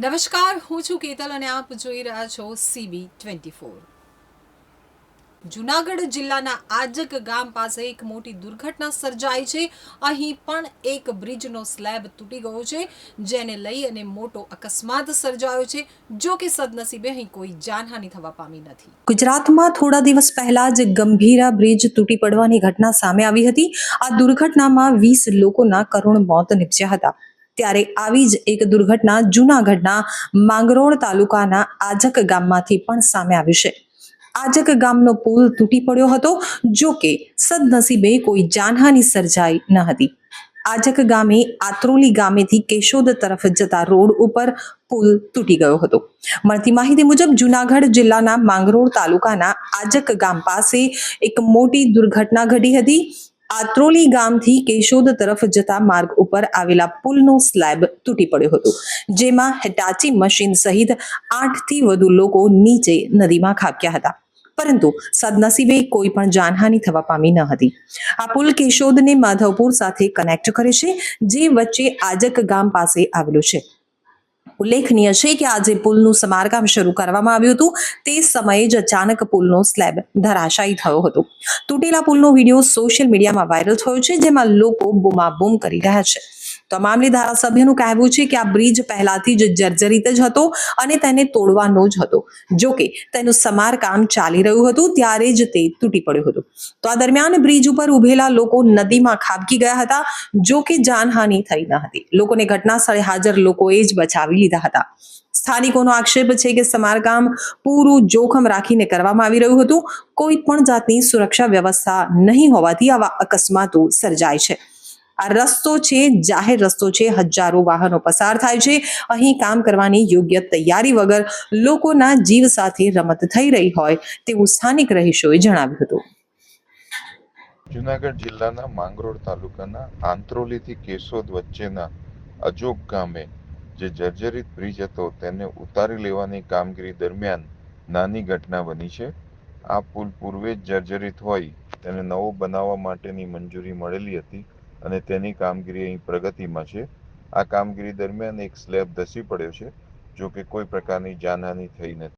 નમસ્કાર, હું છું કેતલ અને આપ જોઈ રહ્યા છો CB24। જૂનાગઢ જિલ્લાના આજક ગામ પાસે એક મોટી દુર્ઘટના સર્જાઈ છે। અહીં પણ એક બ્રિજનો સ્લેબ તૂટી ગયો છે, જેને લઈ અને મોટો અકસ્માત સર્જાયો છે। જો કે સદનસીબે અહીં કોઈ જાનહાનિ થવા પામી નથી। ગુજરાતમાં થોડા દિવસ પહેલા જ ગંભીરા બ્રિજ તૂટી પડવાની ઘટના સામે આવી હતી। આ દુર્ઘટનામાં 20 લોકોના કરુણ મોત નીપજ્યા હતા। ત્યારે આવી જ એક દુર્ઘટના જૂનાગઢના માંગરોળ તાલુકાના આજક ગામમાંથી પણ સામે આવી છે। આજક ગામનો પુલ તૂટી પડ્યો હતો, જો કે સદનસીબે કોઈ જાનહાનિ સર્જાઈ ન હતી। આજક ગામે આત્રોલી ગામેથી કેશોદ તરફ જતા રોડ ઉપર પુલ તૂટી ગયો હતો। મળતી માહિતી મુજબ જૂનાગઢ જિલ્લાના માંગરોળ તાલુકાના આજક ગામ પાસે એક મોટી દુર્ઘટના ઘટી હતી। આત્રોલી ગામથી કેશોદ તરફ જતા માર્ગ ઉપર આવેલા પુલનો સ્લેબ તૂટી પડ્યો હતો, જેમાં હિટાચી મશીન સહિત 8 થી વધુ લોકો નીચે નદીમાં ખાબક્યા હતા, પરંતુ સદનસીબે કોઈ પણ જાનહાનિ થવા પામી ન હતી। આ પુલ કેશોદને માધવપુર સાથે કનેક્ટ કરે છે, જે વચ્ચે આજક ગામ પાસે આવેલું છે। ઉલ્લેખનીય છે કે આજે પુલનું સમારકામ શરૂ કરવામાં આવ્યું હતું, તે સમયે જ અચાનક પુલનો સ્લેબ ધરાશાયી થયો હતો। તૂટેલા પુલનો વિડીયો સોશિયલ મીડિયામાં વાયરલ થયો છે, જેમાં લોકો બૂમાબૂમ કરી રહ્યા છે। તો આ મામલે ધારાસભ્યનું કહેવું છે કે આ બ્રિજ પહેલાથી જ જર્જરિત જ હતો અને તેને તોડવાનો જ હતો। જો કે તેનું સમારકામ ચાલી રહ્યું હતું ત્યારે જ તે તૂટી પડ્યો હતો। તો આ દરમિયાન બ્રિજ ઉપર ઉભેલા લોકો નદીમાં ખાબકી ગયા હતા, જો કે જાનહાનિ થઈ ન હતી। લોકોને ઘટના સ્થળે હાજર લોકોએ જ બચાવી લીધા હતા। સ્થાનિકોનો આક્ષેપ છે કે સમારકામ પૂરું જોખમ રાખીને કરવામાં આવી રહ્યું હતું। કોઈ પણ જાતની સુરક્ષા વ્યવસ્થા નહીં હોવાથી આવા અકસ્માતો સર્જાય છે। આ રસ્તો છે, જાહેર રસ્તો છે, હજારો વાહનો પસાર થાય છે। અહીં કામ કરવાની યોગ્ય તૈયારી વગર લોકોના જીવ સાથે રમત થઈ રહી હોય તેવું સ્થાનિક રહીશોએ જણાવ્યું હતું। જૂનાગઢ જિલ્લાના માંગરોળ તાલુકાના આંત્રોલીથી કેશોદ વચ્ચેના અજોગ ગામે જે જર્જરિત બ્રિજ હતો તેને ઉતારી લેવાની કામગીરી દરમિયાન નાની ઘટના બની છે। આ પુલ પૂર્વે જ જર્જરિત હોય તેને નવો બનાવવા માટેની મંજૂરી મળેલી હતી અને તેની કામગીરી અહીં પ્રગતિમાં છે। આ કામગીરી દરમિયાન એક સ્લેબ ધસી પડ્યો છે, જો કે કોઈ પ્રકારની જાનહાનિ થઈ નથી।